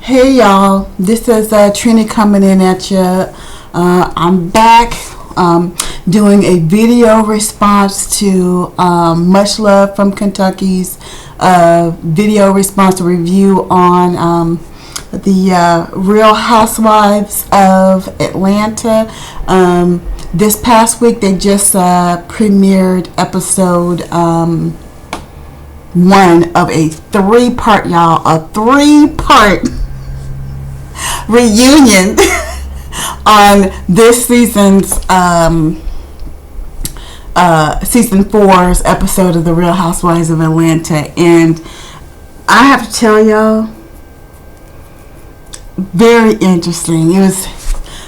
Hey y'all, this is Trini coming in at you. I'm back doing a video response to Much Love from Kentucky's video response review on the Real Housewives of Atlanta. This past week they just premiered episode 1 of a 3-part, y'all, a 3-part reunion on this season's season 4's episode of the Real Housewives of Atlanta. And I have to tell y'all, very interesting. It was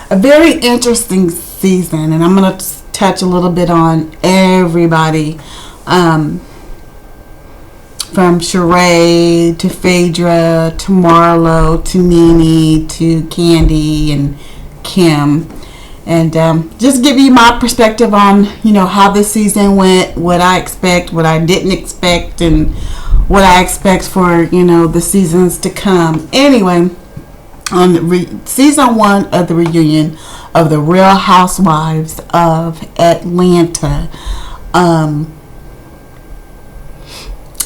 a very interesting season, and I'm gonna touch a little bit on everybody, from Sheree to Phaedra to Marlo to Nene to Candy and Kim, and just give you my perspective on how this season went, what I expect, what I didn't expect, and what I expect for the seasons to come. Anyway, on season 1 of the reunion of the Real Housewives of Atlanta,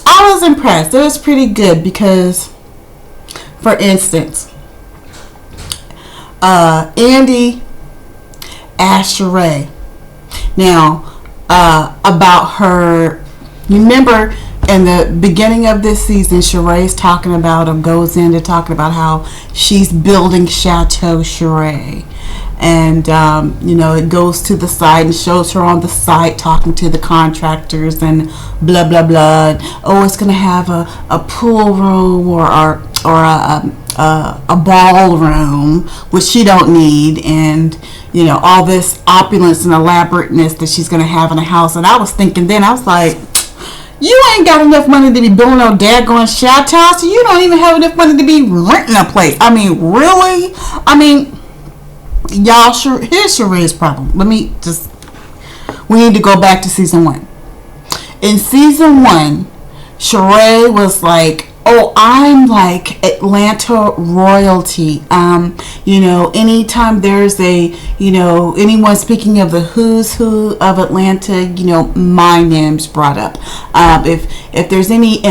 I was impressed. It was pretty good because, for instance, Andy asked Sheree now about her. You remember in the beginning of this season, Sheree's talking about, or goes into talking about how she's building Chateau Sheree. And, it goes to the site and shows her on the site talking to the contractors and blah, blah, blah. Oh, it's going to have a pool room or a ballroom, which she don't need. And, all this opulence and elaborateness that she's going to have in a house. And I was thinking then, I was like, you ain't got enough money to be building no daggone chateau, so you don't even have enough money to be renting a place. I mean, really? I mean, y'all, here's Sheree's problem. We need to go back to season 1. In season 1, Sheree was like, oh, I'm like Atlanta royalty. Anytime there's anyone speaking of the who's who of Atlanta, my name's brought up. If there's any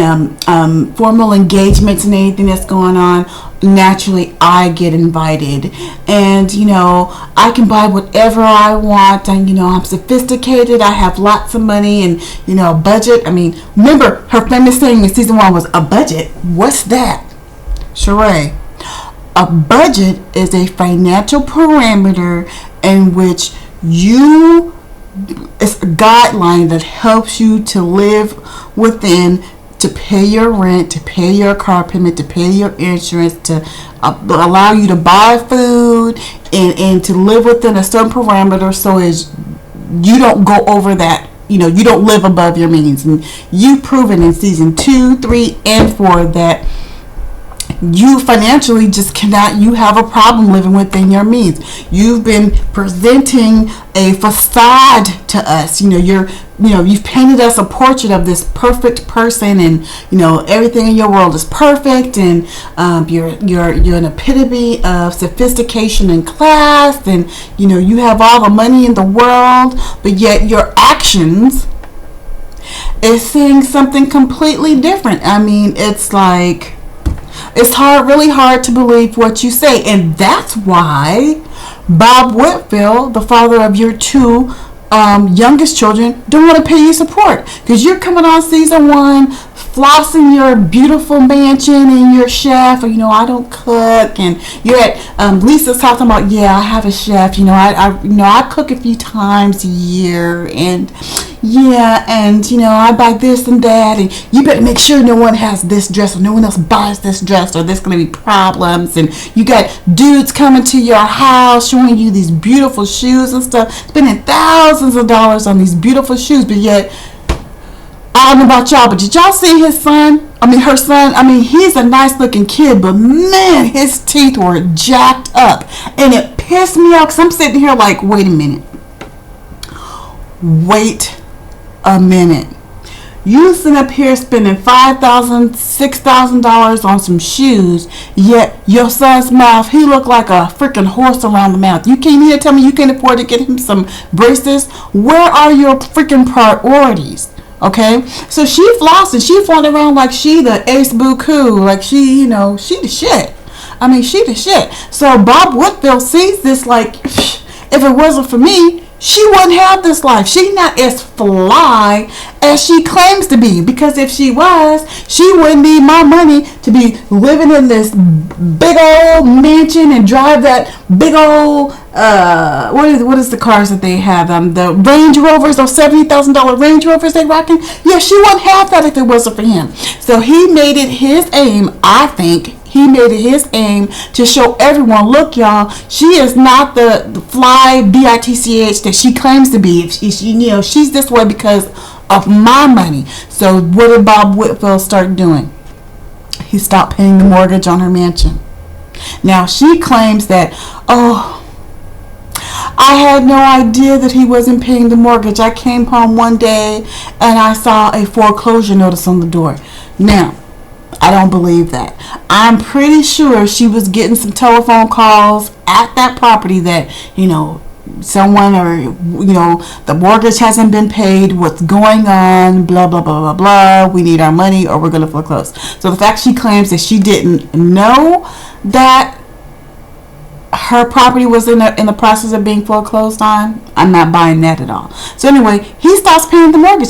formal engagements and anything that's going on, naturally I get invited, and I can buy whatever I want. And I'm sophisticated, I have lots of money, and budget. I mean, remember her famous saying in season 1 was a budget. What's that, Sheree? A budget is a financial parameter in which it's a guideline that helps you to live within, to pay your rent, to pay your car payment, to pay your insurance, to allow you to buy food, and to live within a certain parameter so as you don't go over that, you don't live above your means. And you've proven in season 2, 3, and 4 that you financially just cannot, you have a problem living within your means. You've been presenting a facade to us. You've painted us a portrait of this perfect person, and everything in your world is perfect, and you're an epitome of sophistication and class, and you have all the money in the world, but yet your actions is saying something completely different. I mean, it's like, it's really hard to believe what you say. And that's why Bob Whitfield, the father of your 2 youngest children, don't want to pay you support, because you're coming on season 1 flossing your beautiful mansion and your chef, or I don't cook, and you're at Lisa's talking about, I have a chef, I cook a few times a year, and I buy this and that, and you better make sure no one has this dress, or no one else buys this dress, or there's going to be problems. And you got dudes coming to your house showing you these beautiful shoes and stuff, spending thousands of dollars on these beautiful shoes, but yet, I don't know about y'all, but did y'all see her son? He's a nice looking kid, but man, his teeth were jacked up, and it pissed me off, because I'm sitting here like, wait a minute. You sit up here spending $5,000, $6,000 on some shoes, yet your son's mouth, he looked like a freaking horse around the mouth. You can't even tell me you can't afford to get him some braces. Where are your freaking priorities? Okay, so she flossing, she flying around like she the ace boo coo, like she, she the shit. I mean, she the shit. So Bob Whitfield sees this like, if it wasn't for me, she wouldn't have this life. She's not as fly as she claims to be. Because if she was, she wouldn't need my money to be living in this big old mansion and drive that big old, what is the cars that they have? The Range Rovers, those $70,000 Range Rovers they rocking. Yeah, she wouldn't have that if it wasn't for him. So he made it his aim, I think. He made it his aim to show everyone, look, y'all, she is not the fly bitch that she claims to be. She's this way because of my money. So what did Bob Whitfield start doing? He stopped paying the mortgage on her mansion. Now she claims that, I had no idea that he wasn't paying the mortgage. I came home one day and I saw a foreclosure notice on the door. Now, I don't believe that. I'm pretty sure she was getting some telephone calls at that property that, someone or, the mortgage hasn't been paid. What's going on? Blah, blah, blah, blah, blah. We need our money or we're going to foreclose. So the fact she claims that she didn't know that her property was in the process of being foreclosed on, I'm not buying that at all. So anyway, he stops paying the mortgage.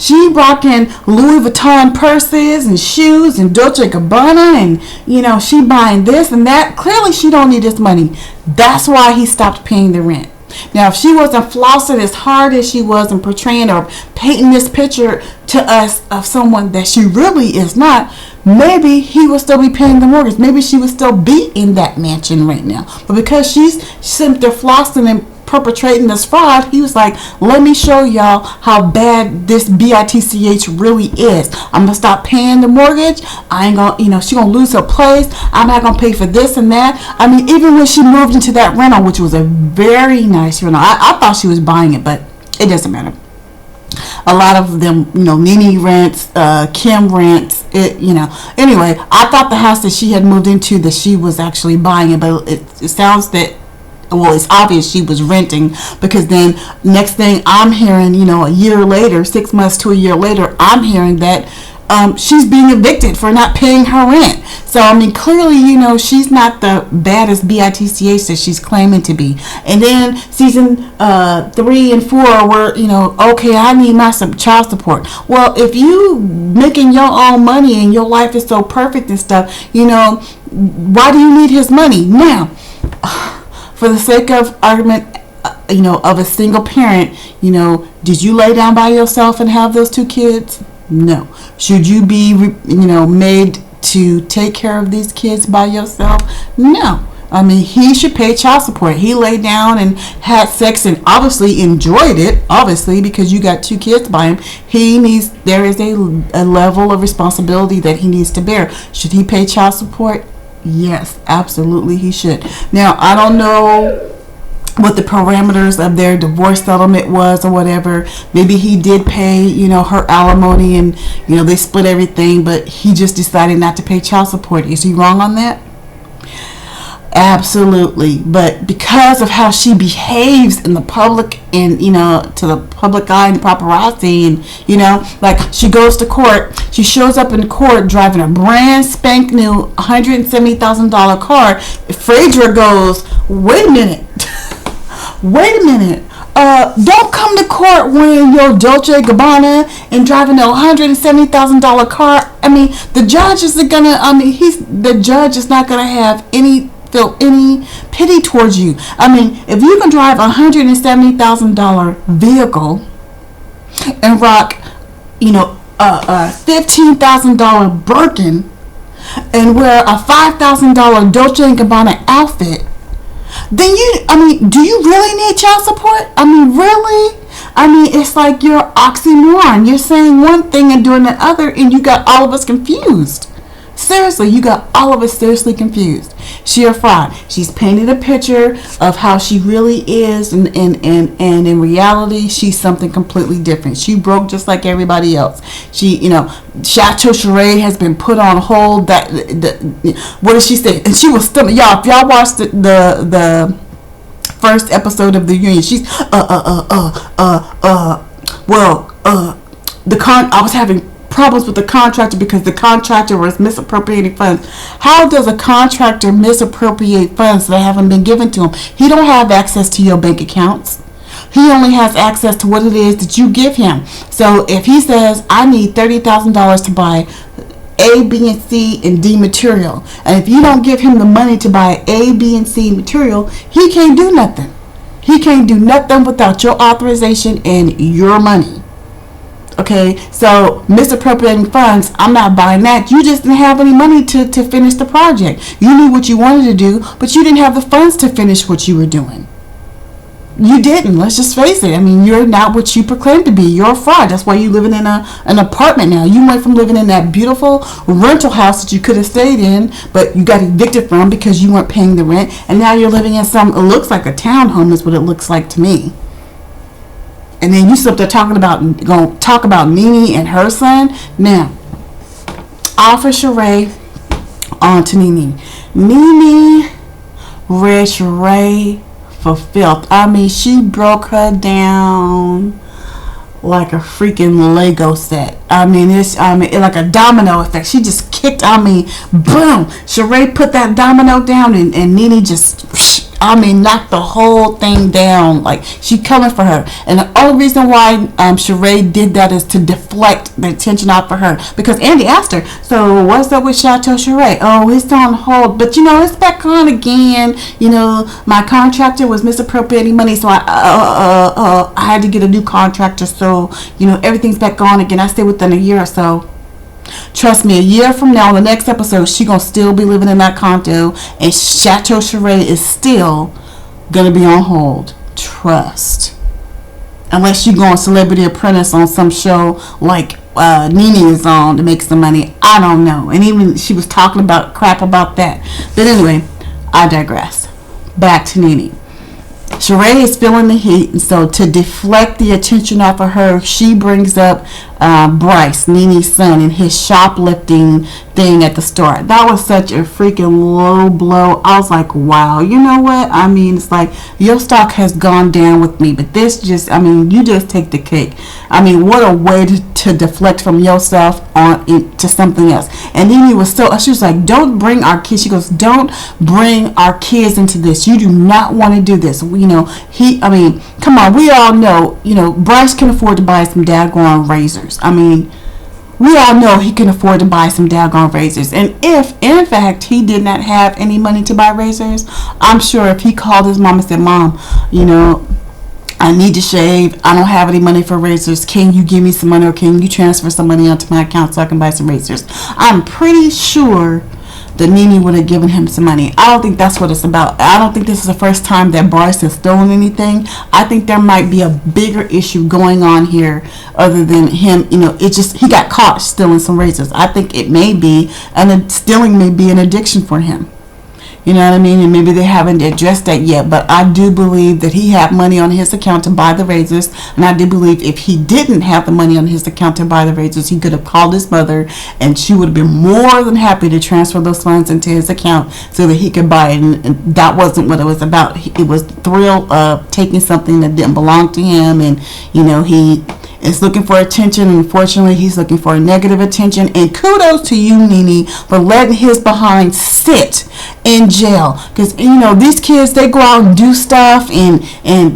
She rocking Louis Vuitton purses and shoes and Dolce & Gabbana and, she buying this and that. Clearly she don't need this money. That's why he stopped paying the rent. Now, if she wasn't flossing as hard as she was and portraying or painting this picture to us of someone that she really is not, maybe he would still be paying the mortgage. Maybe she would still be in that mansion right now. But because she's sitting there flossing and perpetrating this fraud, he was like, let me show y'all how bad this bitch really is. I'm gonna stop paying the mortgage. I ain't gonna, she gonna lose her place. I'm not gonna pay for this and that. Even when she moved into that rental, which was a very nice rental, I thought she was buying it, but it doesn't matter. A lot of them, Nene rents, Kim rents, Anyway, I thought the house that she had moved into, that she was actually buying it, but it sounds that, it's obvious she was renting, because then next thing I'm hearing, a year later, 6 months to a year later, I'm hearing that she's being evicted for not paying her rent. So, clearly, she's not the baddest bitch that she's claiming to be. And then season 3 and 4 were, okay, I need some child support. Well, if you making your own money and your life is so perfect and stuff, why do you need his money? Now, for the sake of argument, of a single parent, did you lay down by yourself and have those 2 kids? No. Should you be, made to take care of these kids by yourself? No. He should pay child support. He laid down and had sex and obviously enjoyed it, because you got 2 kids by him. There is a level of responsibility that he needs to bear. Should he pay child support? Yes, absolutely he should. Now, I don't know what the parameters of their divorce settlement was or whatever. Maybe he did pay, her alimony and, they split everything, but he just decided not to pay child support. Is he wrong on that? Absolutely. But because of how she behaves in the public and, to the public eye and paparazzi and, like she goes to court, she shows up in court driving a brand spank new $170,000 car. Phaedra goes, wait a minute. Don't come to court wearing your Dolce & Gabbana and driving a $170,000 car. The judge isn't gonna, the judge is not gonna have feel any pity towards you. If you can drive a $170,000 vehicle and rock, a $15,000 Birkin and wear a $5,000 Dolce & Gabbana outfit, then do you really need child support? Really? It's like you're oxymoron. You're saying one thing and doing the other, and you got all of us confused. Seriously, you got all of us seriously confused. She a fraud. She's painted a picture of how she really is, and in reality, she's something completely different. She broke just like everybody else. She, Chateau Sheree has been put on hold. What did she say? And she was still, y'all. If y'all watched the first episode of the Union, she's I was having problems with the contractor because the contractor was misappropriating funds. How does a contractor misappropriate funds that haven't been given to him? He don't have access to your bank accounts. He only has access to what it is that you give him. So if he says, I need $30,000 to buy A, B, and C and D material, and if you don't give him the money to buy A, B, and C material, he can't do nothing. He can't do nothing without your authorization and your money. Okay, so misappropriating funds, I'm not buying that. You just didn't have any money to finish the project. You knew what you wanted to do, but you didn't have the funds to finish what you were doing. You didn't. Let's just face it. I mean, you're not what you proclaim to be. You're a fraud. That's why you're living in an apartment now. You went from living in that beautiful rental house that you could have stayed in, but you got evicted from because you weren't paying the rent, and now you're living in it looks like a townhome is what it looks like to me. And then you sit there going to talk about Nene and her son. Now, off of Sheree, on to Nene. Nene read Sheree for filth. I mean, she broke her down like a freaking Lego set. I mean, it's like a domino effect. She just kicked, boom. Sheree put that domino down, and Nene just, knocked the whole thing down. Like, she coming for her. And the only reason why Sheree did that is to deflect the attention off of her. Because Andy asked her, so what's up with Chateau Sheree? Oh, it's on hold. But, it's back on again. My contractor was misappropriating money, so I had to get a new contractor. So, everything's back on again. I stay within a year or so. Trust me, a year from now, on the next episode, she gonna still be living in that condo, and Chateau Sheree is still gonna be on hold. Trust. Unless you go on Celebrity Apprentice on some show like Nene is on to make some money. I don't know. And even she was talking about crap about that. But anyway, I digress. Back to Nene. Sheree is feeling the heat, and so to deflect the attention off of her, she brings up Bryce, Nene's son, and his shoplifting thing at the store. That was such a freaking low blow. I was like, wow, you know what? I mean, it's like, your stock has gone down with me, but this just, you just take the cake. What a way to deflect from yourself to something else. And Nene she was like, don't bring our kids. She goes, don't bring our kids into this. You do not want to do this. Come on, we all know, Bryce can afford to buy some daggone razors. We all know he can afford to buy some daggone razors. And if, in fact, he did not have any money to buy razors, I'm sure if he called his mom and said, Mom, I need to shave. I don't have any money for razors. Can you give me some money, or can you transfer some money onto my account so I can buy some razors? I'm pretty sure that Nene would have given him some money. I don't think that's what it's about. I don't think this is the first time that Bryce has stolen anything. I think there might be a bigger issue going on here other than him. He got caught stealing some razors. I think it may be, stealing may be an addiction for him. You know what I mean? And maybe they haven't addressed that yet. But I do believe that he had money on his account to buy the razors. And I do believe if he didn't have the money on his account to buy the razors, he could have called his mother, and she would have been more than happy to transfer those funds into his account so that he could buy it. And that wasn't what it was about. It was the thrill of taking something that didn't belong to him. And, he is looking for attention, and unfortunately he's looking for negative attention. And kudos to you, Nene, for letting his behind sit in jail, because these kids, they go out and do stuff, and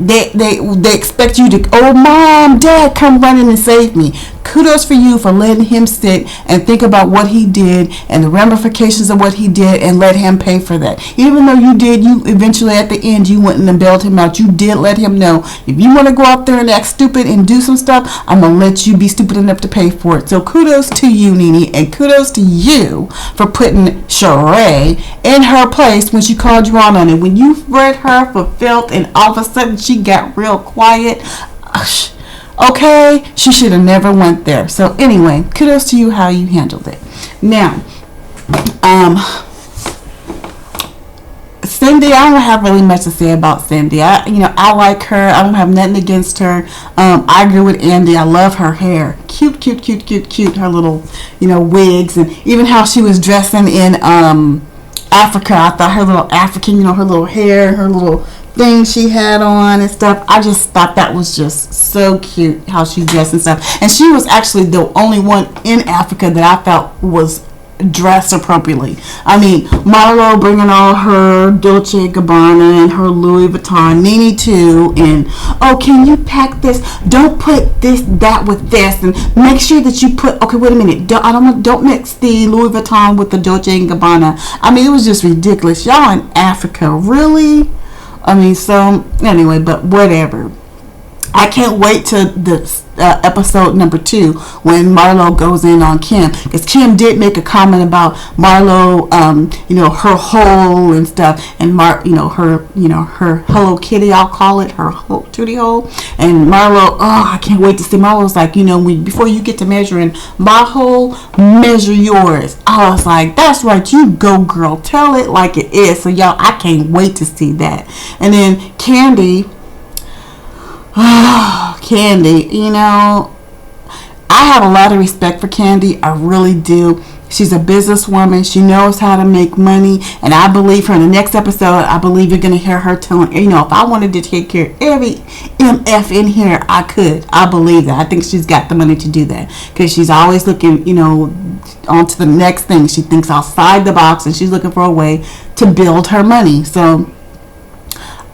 they expect you to, oh, Mom, Dad, come running and save me. Kudos for you for letting him sit and think about what he did and the ramifications of what he did, and let him pay for that. Even though you eventually at the end, you went and bailed him out. You did let him know, if you want to go out there and act stupid and do some stuff, I'm going to let you be stupid enough to pay for it. So kudos to you, Nene, and kudos to you for putting Sheree in her place when she called you out on it. When you read her for filth and all of a sudden she got real quiet, okay, she should have never went there. So anyway, kudos to you how you handled it. Now, Cindy, I don't have really much to say about Cindy. I like her. I don't have nothing against her. I agree with Andy. I love her hair. Cute, cute, cute, cute, cute. Her little, wigs, and even how she was dressing in Africa. I thought her little African, her little hair, her little thing she had on and stuff. I just thought that was just so cute how she dressed and stuff. And she was actually the only one in Africa that I felt was dressed appropriately. I mean, Marlo bringing all her Dolce & Gabbana and her Louis Vuitton, Nene too, and can you pack this? Don't put that with this, and make sure that you put. Okay, wait a minute. Don't mix the Louis Vuitton with the Dolce & Gabbana. I mean, it was just ridiculous. Y'all in Africa, really? I mean, so anyway, but whatever. I can't wait to the episode number 2 when Marlo goes in on Kim, because Kim did make a comment about Marlo, her hole and stuff, and her Hello Kitty, I'll call it her tootie hole, and Marlo, I can't wait to see. Marlo's like, before you get to measuring my hole, measure yours. I was like, that's right, you go girl, tell it like it is. So y'all, I can't wait to see that. And then Candy. Candy, I have a lot of respect for Candy. I really do. She's a businesswoman. She knows how to make money. And I believe her in the next episode. I believe you're going to hear her telling, if I wanted to take care of every MF in here, I could. I believe that. I think she's got the money to do that. Because she's always looking, on to the next thing. She thinks outside the box, and she's looking for a way to build her money. So,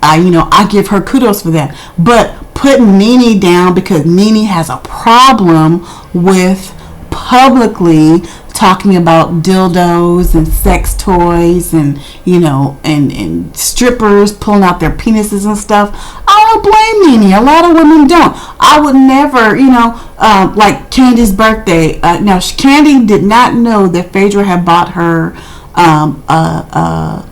I give her kudos for that. But putting Nene down because Nene has a problem with publicly talking about dildos and sex toys and and strippers pulling out their penises and stuff. I don't blame Nene. A lot of women don't. I would never, like Candy's birthday. Now Candy did not know that Phaedra had bought her a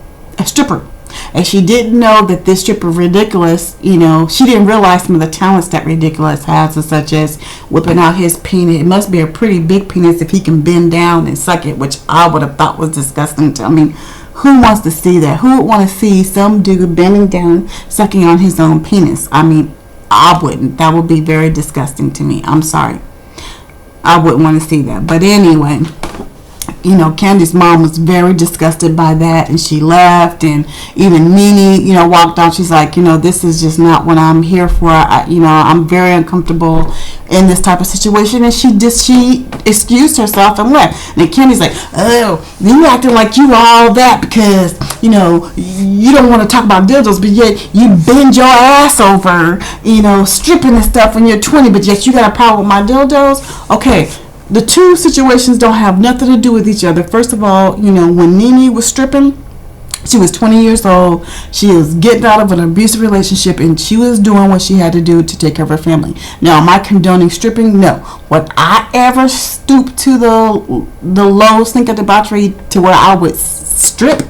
stripper. And she didn't know that this stripper Ridiculous, she didn't realize some of the talents that Ridiculous has, such as whipping out his penis. It must be a pretty big penis if he can bend down and suck it, which I would have thought was disgusting. I mean, who wants to see that? Who would want to see some dude bending down, sucking on his own penis? I mean, I wouldn't. That would be very disgusting to me. I'm sorry. I wouldn't want to see that. But anyway, Candy's mom was very disgusted by that, and she left. And even Nene, walked out. She's like, this is just not what I'm here for. I'm very uncomfortable in this type of situation. And she excused herself and left. And then Candy's like, oh, you acting like you all that because you don't want to talk about dildos, but yet you bend your ass over, stripping and stuff when you're 20, but yet you got a problem with my dildos. Okay. The two situations don't have nothing to do with each other. First of all, when Nene was stripping, she was 20 years old. She was getting out of an abusive relationship, and she was doing what she had to do to take care of her family. Now, am I condoning stripping? No. Would I ever stoop to the low sink of debauchery to where I would strip?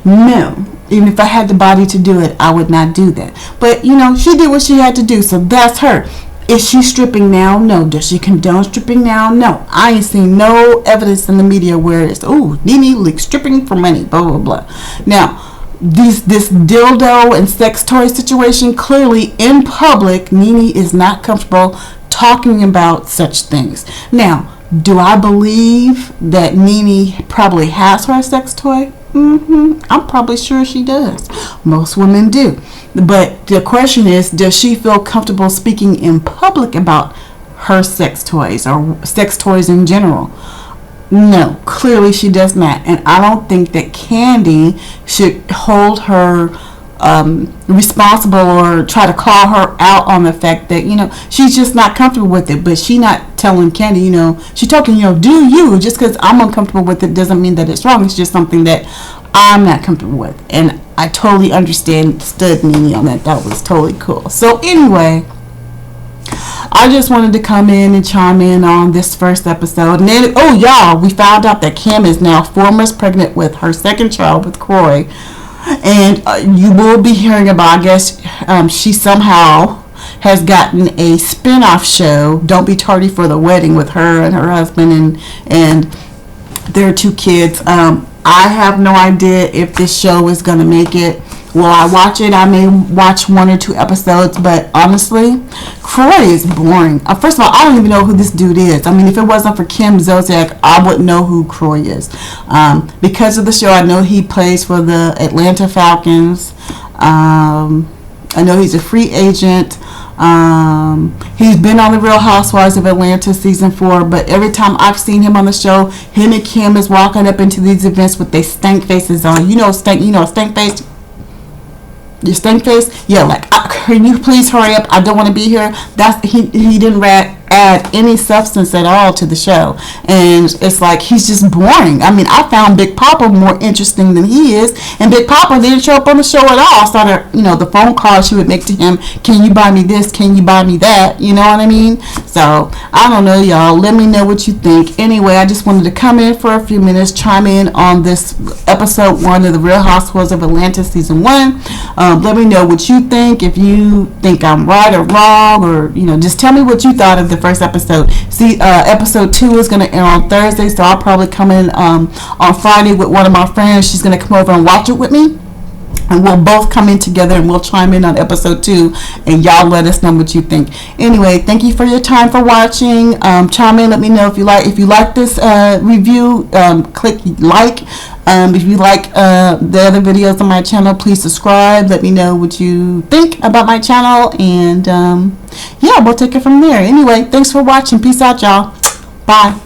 No. Even if I had the body to do it, I would not do that. But, she did what she had to do, so that's her. Is she stripping now? No. Does she condone stripping now? No. I ain't seen no evidence in the media where it's, Nene like stripping for money, blah, blah, blah. Now, this dildo and sex toy situation, clearly in public, Nene is not comfortable talking about such things. Now, do I believe that Nene probably has her sex toy? I'm probably sure she does. Most women do. But the question is, does she feel comfortable speaking in public about her sex toys or sex toys in general? No, clearly she does not. And I don't think that Candy should hold her responsible or try to call her out on the fact that, she's just not comfortable with it. But she not telling Candy, she talking, do you. Just because I'm uncomfortable with it doesn't mean that it's wrong. It's just something that I'm not comfortable with. And I totally understand Nene on that. That was totally cool. So anyway, I just wanted to come in and chime in on this first episode. And then, y'all, we found out that Kim is now 4 months pregnant with her second child with Kroy. And you will be hearing about, I guess, she somehow has gotten a spin-off show, Don't Be Tardy for the Wedding, with her and her husband and their 2 kids. I have no idea if this show is going to make it. Will I watch it? I may watch 1 or 2 episodes, but honestly, Croy is boring. First of all, I don't even know who this dude is. I mean, if it wasn't for Kim Zolciak, I wouldn't know who Croy is. Because of the show, I know he plays for the Atlanta Falcons. I know he's a free agent. He's been on the Real Housewives of Atlanta season 4, but every time I've seen him on the show, him and Kim is walking up into these events with their stank faces on. Stank face. Your stank face? Yeah, like, can you please hurry up? I don't want to be here. He didn't add any substance at all to the show. And it's like, he's just boring. I mean, I found Big Papa more interesting than he is. And Big Papa didn't show up on the show at all. Started, the phone calls she would make to him. Can you buy me this? Can you buy me that? You know what I mean? So, I don't know, y'all. Let me know what you think. Anyway, I just wanted to come in for a few minutes, chime in on this episode 1 of the Real Housewives of Atlanta season 1. Let me know what you think. If you think I'm right or wrong, or just tell me what you thought of the first episode. See, episode 2 is going to air on Thursday, so I'll probably come in on Friday with one of my friends. She's going to come over and watch it with me, and we'll both come in together and we'll chime in on episode 2, and y'all let us know what you think. Anyway, thank you for your time for watching. Chime in, let me know if you like this review. Click like. If you like the other videos on my channel, please subscribe. Let me know what you think about my channel, and yeah, we'll take it from there. Anyway, thanks for watching. Peace out, y'all. Bye.